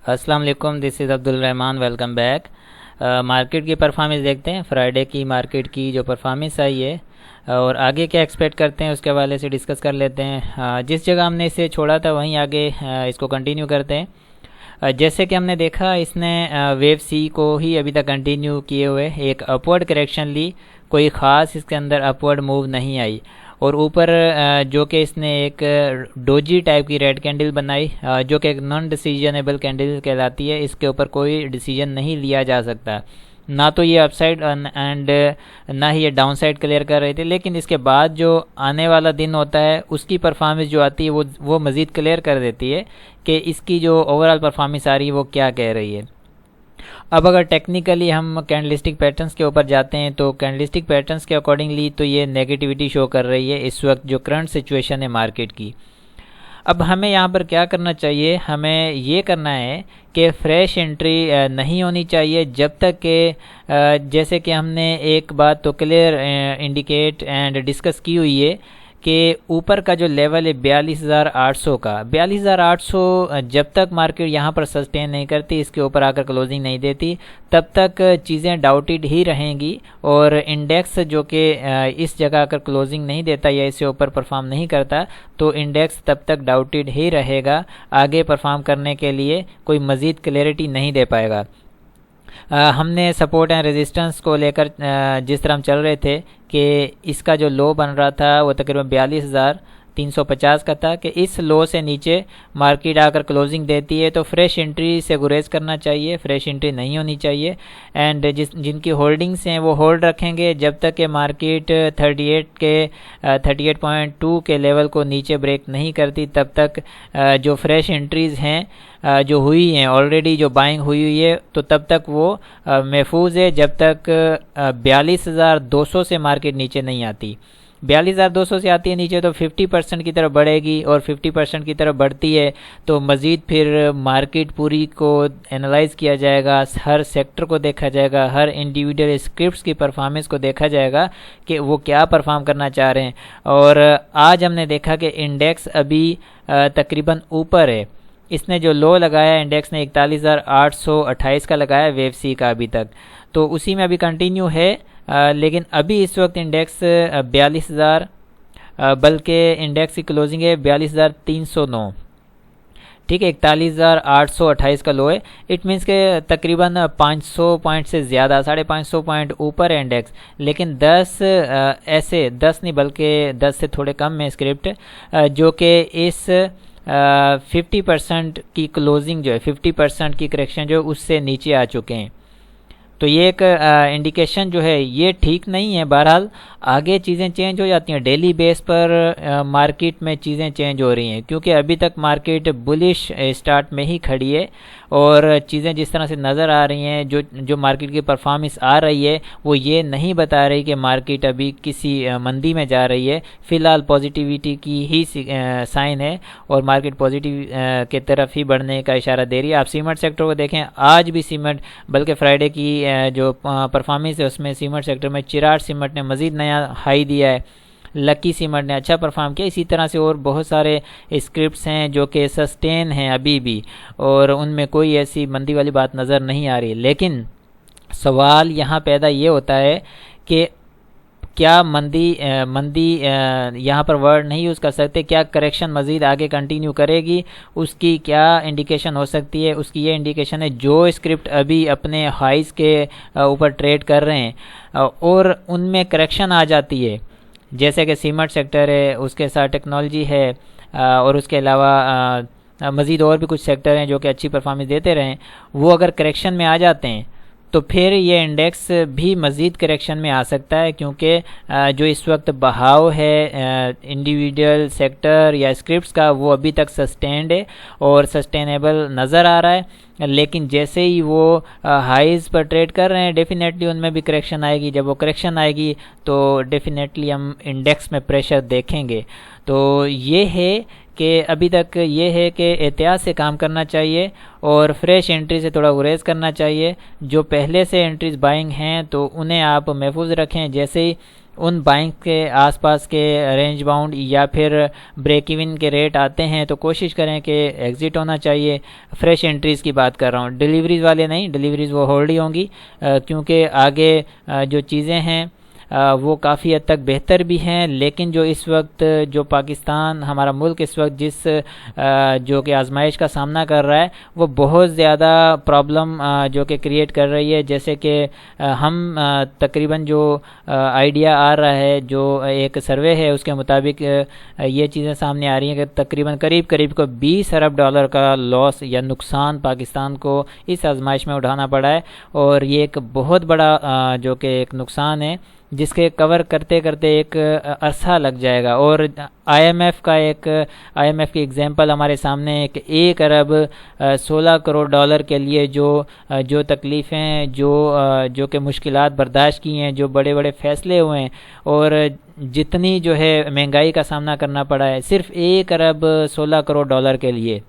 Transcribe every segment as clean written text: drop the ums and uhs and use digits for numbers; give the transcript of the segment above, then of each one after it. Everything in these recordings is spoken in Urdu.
السلام علیکم، دس از عبدالرحمن، ویلکم بیک۔ مارکیٹ کی پرفارمنس دیکھتے ہیں، فرائیڈے کی مارکیٹ کی جو پرفارمنس آئی ہے اور آگے کیا ایکسپیکٹ کرتے ہیں اس کے حوالے سے ڈسکس کر لیتے ہیں۔ جس جگہ ہم نے اسے چھوڑا تھا وہیں آگے اس کو کنٹینیو کرتے ہیں۔ جیسے کہ ہم نے دیکھا اس نے ویو سی کو ہی ابھی تک کنٹینیو کیے ہوئے ایک اپورڈ کریکشن لی، کوئی خاص اس کے اندر اپورڈ موو نہیں آئی، اور اوپر جو کہ اس نے ایک ڈوجی ٹائپ کی ریڈ کینڈل بنائی جو کہ ایک نان ڈیسیژنیبل کینڈل کہلاتی ہے۔ اس کے اوپر کوئی ڈیسیجن نہیں لیا جا سکتا، نہ تو یہ اپ سائڈ اینڈ نہ ہی یہ ڈاؤن سائڈ کلیئر کر رہی تھی، لیکن اس کے بعد جو آنے والا دن ہوتا ہے اس کی پرفارمنس جو آتی ہے وہ مزید کلیئر کر دیتی ہے کہ اس کی جو اوور آل پرفارمنس آ رہی ہے وہ کیا کہہ رہی ہے۔ اب اگر ٹیکنیکلی ہم کینڈلسٹک پیٹرنز کے اوپر جاتے ہیں تو کینڈلسٹک پیٹرنز کے اکارڈنگلی تو یہ نیگیٹیوٹی شو کر رہی ہے اس وقت جو کرنٹ سچویشن ہے مارکیٹ کی۔ اب ہمیں یہاں پر کیا کرنا چاہیے، ہمیں یہ کرنا ہے کہ فریش انٹری نہیں ہونی چاہیے جب تک کہ جیسے کہ ہم نے ایک بات تو کلیئر انڈیکیٹ اینڈ ڈسکس کی ہوئی ہے کہ اوپر کا جو لیول ہے 42,800 کا، 42,800 جب تک مارکیٹ یہاں پر سسٹین نہیں کرتی، اس کے اوپر آ کر کلوزنگ نہیں دیتی، تب تک چیزیں ڈاؤٹیڈ ہی رہیں گی، اور انڈیکس جو کہ اس جگہ آ کر کلوزنگ نہیں دیتا یا اس سے اوپر پرفارم نہیں کرتا تو انڈیکس تب تک ڈاؤٹیڈ ہی رہے گا، آگے پرفارم کرنے کے لیے کوئی مزید کلیئرٹی نہیں دے پائے گا۔ ہم نے سپورٹ اینڈ ریزسٹنس کو لے کر جس طرح ہم چل رہے تھے کہ اس کا جو لو بن رہا تھا وہ تقریباً 42,350 کا تھا، کہ اس لو سے نیچے مارکیٹ آ کر کلوزنگ دیتی ہے تو فریش انٹری سے گریز کرنا چاہیے، فریش انٹری نہیں ہونی چاہیے، اینڈ جن کی ہولڈنگس ہیں وہ ہولڈ رکھیں گے جب تک کہ مارکیٹ 38.2 کے لیول کو نیچے بریک نہیں کرتی، تب تک جو فریش انٹریز ہیں جو ہوئی ہیں آلریڈی، جو بائنگ ہوئی ہے تو تب تک وہ محفوظ ہے جب تک 42,200 سے مارکیٹ نیچے نہیں آتی۔ 42,200 سے آتی ہے نیچے تو 50% کی طرف بڑھے گی، اور 50% کی طرف بڑھتی ہے تو مزید پھر مارکیٹ پوری کو انالائز کیا جائے گا، ہر سیکٹر کو دیکھا جائے گا، ہر انڈیویڈول اسکرپٹس کی پرفارمنس کو دیکھا جائے گا کہ وہ کیا پرفارم کرنا چاہ رہے ہیں۔ اور آج ہم نے دیکھا کہ انڈیکس ابھی تقریباً اوپر ہے، اس نے جو لو لگایا انڈیکس نے 41,828 کا لگایا ویو سی کا ابھی تک، تو اسی میں ابھی کنٹینیو ہے، لیکن ابھی اس وقت انڈیکس 42,000 بلکہ انڈیکس کی کلوزنگ ہے 42,309، ٹھیک ہے، 41,828 کا لو ہے۔ اٹ مینس کہ تقریباً 500 پوائنٹ سے زیادہ، 550 پوائنٹ اوپر ہے انڈیکس، لیکن 10 ایسے 10 نہیں بلکہ 10 سے تھوڑے کم میں اسکرپٹ جو کہ اس 50% کی کلوزنگ جو ہے، 50% کی کریکشن جو ہے اس سے نیچے آ چکے ہیں، تو یہ ایک انڈیکیشن جو ہے یہ ٹھیک نہیں ہے۔ بہرحال آگے چیزیں چینج ہو جاتی ہیں، ڈیلی بیس پر مارکیٹ میں چیزیں چینج ہو رہی ہیں، کیونکہ ابھی تک مارکیٹ بلش اسٹارٹ میں ہی کھڑی ہے، اور چیزیں جس طرح سے نظر آ رہی ہیں، جو مارکیٹ کی پرفارمنس آ رہی ہے وہ یہ نہیں بتا رہی کہ مارکیٹ ابھی کسی مندی میں جا رہی ہے، فی الحال پازیٹیوٹی کی ہی سائن ہے، اور مارکیٹ پازیٹیو کے طرف ہی بڑھنے کا اشارہ دے رہی ہے۔ آپ سیمنٹ سیکٹر کو دیکھیں، آج بھی سیمنٹ، بلکہ فرائیڈے کی جو پرفارمنس ہے اس میں سیمنٹ سیکٹر میں چراغ سیمنٹ نے مزید نیا ہائی دیا ہے، لکی سیمنٹ نے اچھا پرفارم کیا، اسی طرح سے اور بہت سارے اسکرپٹس ہیں جو کہ سسٹین ہیں ابھی بھی، اور ان میں کوئی ایسی مندی والی بات نظر نہیں آ رہی، لیکن سوال یہاں پیدا یہ ہوتا ہے کہ کیا مندی یہاں پر ورڈ نہیں یوز کر سکتے، کیا کریکشن مزید آگے کنٹینیو کرے گی، اس کی کیا انڈیکیشن ہو سکتی ہے؟ اس کی یہ انڈیکیشن ہے جو اسکرپٹ ابھی اپنے ہائیز کے اوپر ٹریڈ کر رہے ہیں اور ان میں کریکشن آ جاتی ہے، جیسے کہ سیمنٹ سیکٹر ہے، اس کے ساتھ ٹیکنالوجی ہے، اور اس کے علاوہ مزید اور بھی کچھ سیکٹر ہیں جو کہ اچھی پرفارمنس دیتے رہیں، وہ اگر کریکشن میں آ جاتے ہیں تو پھر یہ انڈیکس بھی مزید کریکشن میں آ سکتا ہے، کیونکہ جو اس وقت بہاؤ ہے انڈیویڈول سیکٹر یا اسکرپٹس کا وہ ابھی تک سسٹینڈ ہے اور سسٹینیبل نظر آ رہا ہے، لیکن جیسے ہی وہ ہائیز پر ٹریڈ کر رہے ہیں ڈیفینیٹلی ان میں بھی کریکشن آئے گی، جب وہ کریکشن آئے گی تو ڈیفینیٹلی ہم انڈیکس میں پریشر دیکھیں گے۔ تو یہ ہے کہ ابھی تک یہ ہے کہ احتیاط سے کام کرنا چاہیے اور فریش انٹری سے تھوڑا گریز کرنا چاہیے، جو پہلے سے انٹریز بائنگ ہیں تو انہیں آپ محفوظ رکھیں، جیسے ہی ان بائنگ کے آس پاس کے رینج باؤنڈ یا پھر بریک ایون کے ریٹ آتے ہیں تو کوشش کریں کہ ایگزٹ ہونا چاہیے. فریش انٹریز کی بات کر رہا ہوں, ڈیلیوریز والے نہیں, ڈیلیوریز وہ ہولڈ ہی ہوں گی کیونکہ آگے جو چیزیں ہیں وہ کافی حد تک بہتر بھی ہیں, لیکن جو اس وقت جو پاکستان ہمارا ملک اس وقت جس جو کہ آزمائش کا سامنا کر رہا ہے وہ بہت زیادہ پرابلم جو کہ کریٹ کر رہی ہے. جیسے کہ ہم تقریباً جو آئیڈیا آ رہا ہے, جو ایک سروے ہے اس کے مطابق یہ چیزیں سامنے آ رہی ہیں کہ تقریباً قریب کو $20 ارب کا لاس یا نقصان پاکستان کو اس آزمائش میں اٹھانا پڑا ہے, اور یہ ایک بہت بڑا جو کہ ایک نقصان ہے جس کے کور کرتے کرتے ایک عرصہ لگ جائے گا. اور آئی ایم ایف کی ایگزامپل ہمارے سامنے ہے کہ $1 ارب $16 کروڑ کے لیے جو تکلیفیں جو کہ مشکلات برداشت کی ہیں, جو بڑے بڑے فیصلے ہوئے ہیں, اور جتنی جو ہے مہنگائی کا سامنا کرنا پڑا ہے صرف $1 ارب $16 کروڑ کے لیے,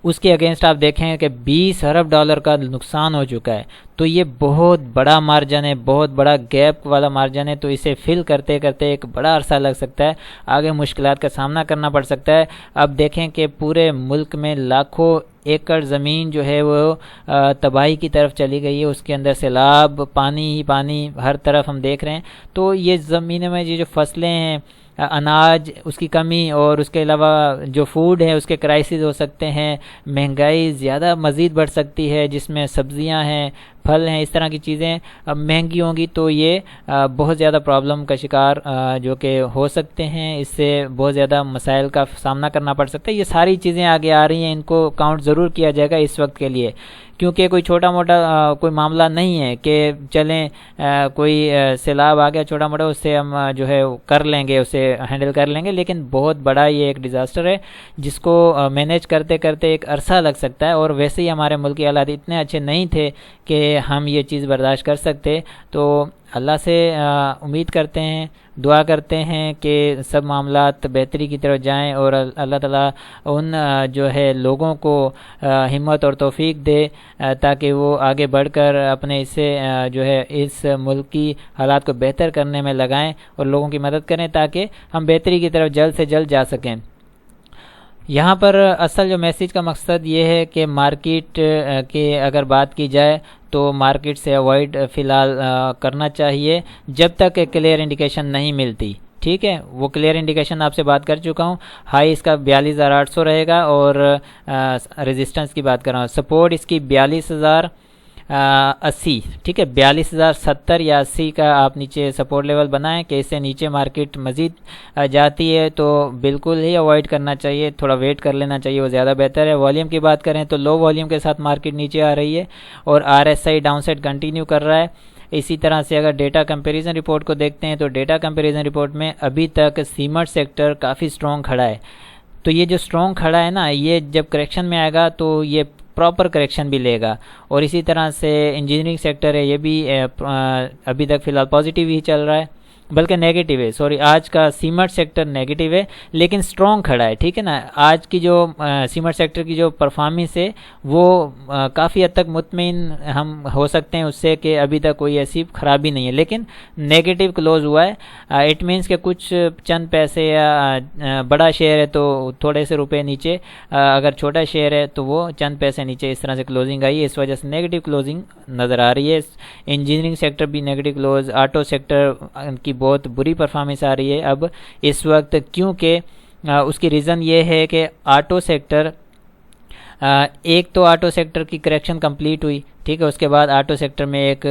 اس کے اگینسٹ آپ دیکھیں کہ $20 ارب کا نقصان ہو چکا ہے. تو یہ بہت بڑا مارجن ہے, بہت بڑا گیپ والا مارجن ہے. تو اسے فل کرتے کرتے ایک بڑا عرصہ لگ سکتا ہے, آگے مشکلات کا سامنا کرنا پڑ سکتا ہے. اب دیکھیں کہ پورے ملک میں لاکھوں ایکڑ زمین جو ہے وہ تباہی کی طرف چلی گئی ہے, اس کے اندر سیلاب, پانی ہی پانی ہر طرف ہم دیکھ رہے ہیں. تو یہ زمینوں میں یہ جو فصلیں ہیں, اناج اس کی کمی, اور اس کے علاوہ جو فوڈ ہے اس کے کرائسس ہو سکتے ہیں, مہنگائی زیادہ مزید بڑھ سکتی ہے جس میں سبزیاں ہیں, پھل ہیں, اس طرح کی چیزیں مہنگی ہوں گی. تو یہ بہت زیادہ پرابلم کا شکار جو کہ ہو سکتے ہیں, اس سے بہت زیادہ مسائل کا سامنا کرنا پڑ سکتا ہے. یہ ساری چیزیں آگے آ رہی ہیں, ان کو کاؤنٹ ضرور کیا جائے گا اس وقت کے لیے, کیونکہ کوئی چھوٹا موٹا کوئی معاملہ نہیں ہے کہ چلیں کوئی سیلاب آ گیا چھوٹا موٹا, اس سے ہم جو ہے کر لیں گے, اسے ہینڈل کر لیں گے. لیکن بہت بڑا یہ ایک ڈیزاسٹر ہے جس کو مینیج کرتے کرتے ایک عرصہ لگ سکتا ہے. اور ویسے ہی ہمارے ملک کے حالات اتنے اچھے نہیں تھے کہ ہم یہ چیز برداشت کر سکتے. تو اللہ سے امید کرتے ہیں, دعا کرتے ہیں کہ سب معاملات بہتری کی طرف جائیں, اور اللہ تعالیٰ ان جو ہے لوگوں کو ہمت اور توفیق دے تاکہ وہ آگے بڑھ کر اپنے اسے جو ہے اس ملک کی حالات کو بہتر کرنے میں لگائیں اور لوگوں کی مدد کریں تاکہ ہم بہتری کی طرف جلد سے جلد جا سکیں. یہاں پر اصل جو میسیج کا مقصد یہ ہے کہ مارکیٹ کی اگر بات کی جائے تو مارکیٹ سے اوائڈ فی الحال کرنا چاہیے جب تک ایک کلیئر انڈیکیشن نہیں ملتی. ٹھیک ہے, وہ کلیئر انڈیکیشن آپ سے بات کر چکا ہوں. ہائی اس کا 42,800 رہے گا, اور ریزسٹنس کی بات کر رہا ہوں, سپورٹ اس کی 42,080. ٹھیک ہے, 42,070 یا 80 کا آپ نیچے سپورٹ لیول بنائیں کہ اس سے نیچے مارکیٹ مزید جاتی ہے تو بالکل ہی اوائڈ کرنا چاہیے, تھوڑا ویٹ کر لینا چاہیے, وہ زیادہ بہتر ہے. والیوم کی بات کریں تو لو والیوم کے ساتھ مارکیٹ نیچے آ رہی ہے, اور RSI ڈاؤن سائڈ کنٹینیو کر رہا ہے. اسی طرح سے اگر ڈیٹا کمپیریزن رپورٹ کو دیکھتے ہیں تو ڈیٹا کمپیریزن رپورٹ میں ابھی تک سیمنٹ سیکٹر کافی سٹرونگ کھڑا ہے. تو یہ جو سٹرونگ کھڑا ہے نا, یہ جب کریکشن میں آئے گا تو یہ پراپر کریکشن بھی لے گا. اور اسی طرح سے انجینئرنگ سیکٹر ہے, یہ بھی ابھی تک فی الحال پازیٹیو ہی چل رہا ہے, بلکہ نیگیٹو ہے, سوری آج کا سیمنٹ سیکٹر نیگیٹو ہے لیکن سٹرونگ کھڑا ہے. ٹھیک ہے نا, آج کی جو سیمنٹ سیکٹر کی جو پرفارمنس ہے وہ کافی حد تک مطمئن ہم ہو سکتے ہیں اس سے کہ ابھی تک کوئی ایسی خرابی نہیں ہے, لیکن نیگیٹو کلوز ہوا ہے. اٹ مینس کہ کچھ چند پیسے یا بڑا شیئر ہے تو تھوڑے سے روپے نیچے, اگر چھوٹا شیئر ہے تو وہ چند پیسے نیچے, اس طرح سے کلوزنگ آئی ہے, اس وجہ سے نیگیٹو کلوزنگ نظر آ رہی ہے. انجینئرنگ سیکٹر بھی نیگیٹو کلوز, آٹو سیکٹر کی بہت بری پرفارمنس آ رہی ہے اب اس وقت, کیونکہ اس کی ریزن یہ ہے کہ آٹو سیکٹر ایک تو آٹو سیکٹر کی کریکشن کمپلیٹ ہوئی. ٹھیک ہے, اس کے بعد آٹو سیکٹر میں ایک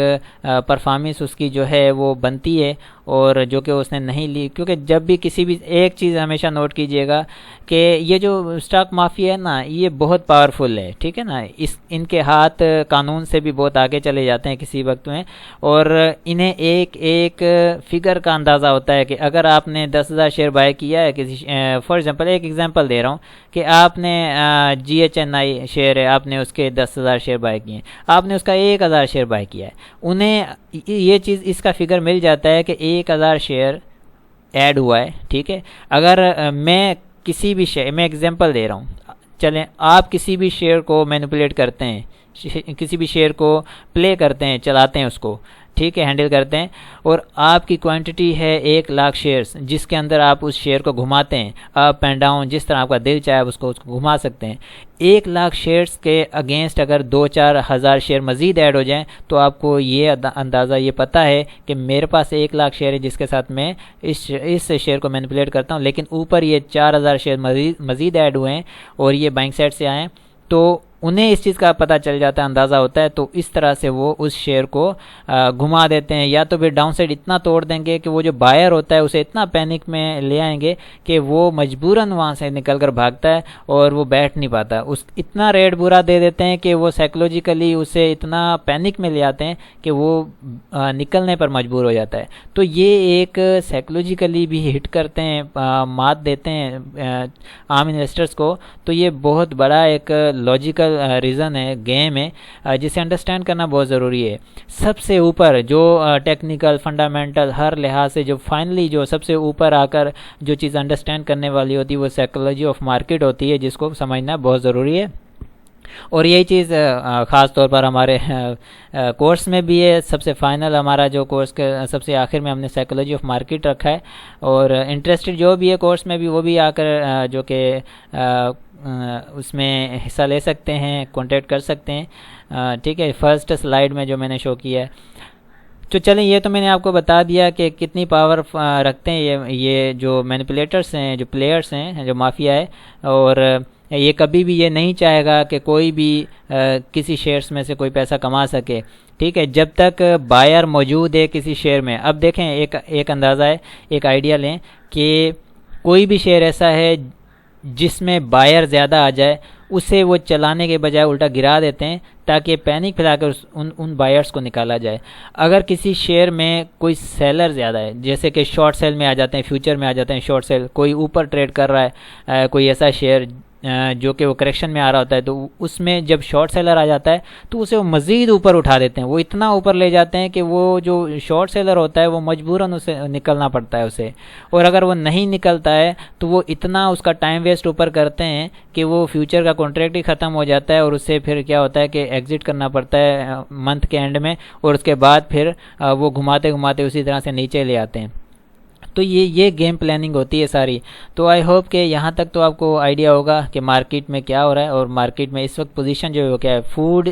پرفارمنس اس کی جو ہے وہ بنتی ہے, اور جو کہ اس نے نہیں لی. کیونکہ جب بھی کسی بھی ایک چیز ہمیشہ نوٹ کیجئے گا کہ یہ جو اسٹاک مافیا ہے نا, یہ بہت پاورفل ہے. ٹھیک ہے نا, ان کے ہاتھ قانون سے بھی بہت آگے چلے جاتے ہیں کسی وقت میں, اور انہیں ایک ایک فگر کا اندازہ ہوتا ہے کہ اگر آپ نے 10,000 شیئر بائی کیا ہے کسی, فار ایگزامپل ایک ایگزامپل دے رہا ہوں کہ آپ نے GHNI شیئر ہے, آپ نے اس کے 10,000 شیئر بائی کیے ہیں, آپ نے اس کا 1,000 شیئر بائی کیا ہے, انہیں یہ چیز اس کا فگر مل جاتا ہے کہ 1,000 شیئر ایڈ ہوا ہے. ٹھیک ہے, اگر میں کسی بھی شیئر, میں ایگزامپل دے رہا ہوں, چلیں آپ کسی بھی شیئر کو مینیپولیٹ کرتے ہیں, کسی بھی شیئر کو پلے کرتے ہیں, چلاتے ہیں اس کو, ٹھیک ہے ہینڈل کرتے ہیں، اور آپ کی کوانٹٹی ہے 1,00,000 شیئرز، جس کے اندر آپ اس شیئر کو گھماتے ہیں اپ اینڈ ڈاؤن، جس طرح آپ کا دل چاہے اس کو گھما سکتے ہیں۔ 1,00,000 شیئرز کے اگینسٹ اگر 2-4 ہزار شیئر مزید ایڈ ہو جائیں تو آپ کو یہ اندازہ یہ پتہ ہے کہ میرے پاس 1,00,000 شیئر ہے جس کے ساتھ میں اس شیئر کو مینیپولیٹ کرتا ہوں، لیکن اوپر یہ 4,000 شیئر مزید ایڈ ہوئے ہیں اور یہ بائنگ سائڈ سے آئے ہیں، تو انہیں اس چیز کا پتہ چل جاتا ہے، اندازہ ہوتا ہے، تو اس طرح سے وہ اس شیئر کو گھما دیتے ہیں، یا تو پھر ڈاؤن سائڈ اتنا توڑ دیں گے کہ وہ جو بائر ہوتا ہے اسے اتنا پینک میں لے آئیں گے کہ وہ مجبوراً وہاں سے نکل کر بھاگتا ہے اور وہ بیٹھ نہیں پاتا، اتنا ریٹ برا دے دیتے ہیں کہ وہ سائیکولوجیکلی اسے اتنا پینک میں لے آتے ہیں کہ وہ نکلنے پر مجبور ہو جاتا ہے۔ تو یہ ایک سائیکولوجیکلی بھی ہٹ کرتے ہیں، مات دیتے ہیں عام انویسٹرز کو، تو یہ بہت بڑا ایک لاجیکل ریزن ہے، گیم ہے، جسے انڈرسٹینڈ کرنا بہت ضروری ہے۔ سب سے اوپر جو ٹیکنیکل فنڈامنٹل ہر لحاظ سے جو فائنلی جو سب سے اوپر آ کر جو چیز انڈرسٹینڈ کرنے والی ہوتی ہے وہ سائیکولوجی آف مارکیٹ ہوتی ہے، جس کو سمجھنا بہت ضروری ہے، اور یہی چیز خاص طور پر ہمارے کورس میں بھی ہے۔ سب سے فائنل ہمارا جو کورس کے سب سے آخر میں ہم نے سائیکولوجی آف مارکیٹ رکھا ہے، اور انٹرسٹڈ جو بھی ہے کورس میں بھی وہ بھی آ کر جو کہ اس میں حصہ لے سکتے ہیں، کانٹیکٹ کر سکتے ہیں، ٹھیک ہے۔ فرسٹ سلائیڈ میں جو میں نے شو کیا ہے، تو چلیں یہ تو میں نے آپ کو بتا دیا کہ کتنی پاور رکھتے ہیں یہ جو مینیپولیٹرس ہیں، جو پلیئرس ہیں، جو مافیا ہے، اور یہ کبھی بھی یہ نہیں چاہے گا کہ کوئی بھی کسی شیئرس میں سے کوئی پیسہ کما سکے، ٹھیک ہے، جب تک بائر موجود ہے کسی شیئر میں۔ اب دیکھیں ایک اندازہ ہے، ایک آئیڈیا لیں کہ کوئی بھی شیئر ایسا ہے جس میں بائر زیادہ آ جائے، اسے وہ چلانے کے بجائے الٹا گرا دیتے ہیں تاکہ پینک پھیلا کر ان بائرس کو نکالا جائے۔ اگر کسی شیئر میں کوئی سیلر زیادہ ہے، جیسے کہ شارٹ سیل میں آ جاتے ہیں، فیوچر میں آ جاتے ہیں شارٹ سیل، کوئی اوپر ٹریڈ کر رہا ہے، کوئی ایسا شیئر جو کہ وہ کریکشن میں آ رہا ہوتا ہے، تو اس میں جب شارٹ سیلر آ جاتا ہے تو اسے وہ مزید اوپر اٹھا دیتے ہیں، وہ اتنا اوپر لے جاتے ہیں کہ وہ جو شارٹ سیلر ہوتا ہے وہ مجبوراً اسے نکلنا پڑتا ہے اسے، اور اگر وہ نہیں نکلتا ہے تو وہ اتنا اس کا ٹائم ویسٹ اوپر کرتے ہیں کہ وہ فیوچر کا کانٹریکٹ ہی ختم ہو جاتا ہے، اور اس سے پھر کیا ہوتا ہے کہ ایگزٹ کرنا پڑتا ہے منتھ کے اینڈ میں، اور اس کے بعد پھر وہ گھماتے گھماتے اسی طرح سے نیچے لے آتے ہیں۔ تو یہ گیم پلاننگ ہوتی ہے ساری۔ تو آئی ہوپ کہ یہاں تک تو آپ کو آئیڈیا ہوگا کہ مارکیٹ میں کیا ہو رہا ہے، اور مارکیٹ میں اس وقت پوزیشن جو ہے وہ کیا ہے۔ فوڈ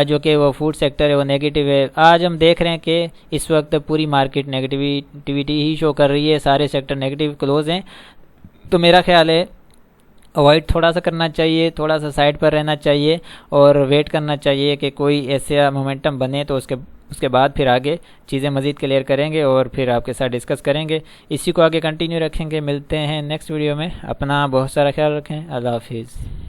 جو کہ وہ فوڈ سیکٹر ہے وہ نیگیٹو ہے، آج ہم دیکھ رہے ہیں کہ اس وقت پوری مارکیٹ نیگیٹیوٹی ہی شو کر رہی ہے، سارے سیکٹر نیگیٹو کلوز ہیں، تو میرا خیال ہے اوائڈ تھوڑا سا کرنا چاہیے، تھوڑا سا سائڈ پر رہنا چاہیے، اور ویٹ کرنا چاہیے کہ کوئی ایسا مومنٹم بنے تو اس کے بعد پھر آگے چیزیں مزید کلیئر کریں گے اور پھر آپ کے ساتھ ڈسکس کریں گے، اسی کو آگے کنٹینیو رکھیں گے۔ ملتے ہیں نیکسٹ ویڈیو میں، اپنا بہت سارا خیال رکھیں، اللہ حافظ۔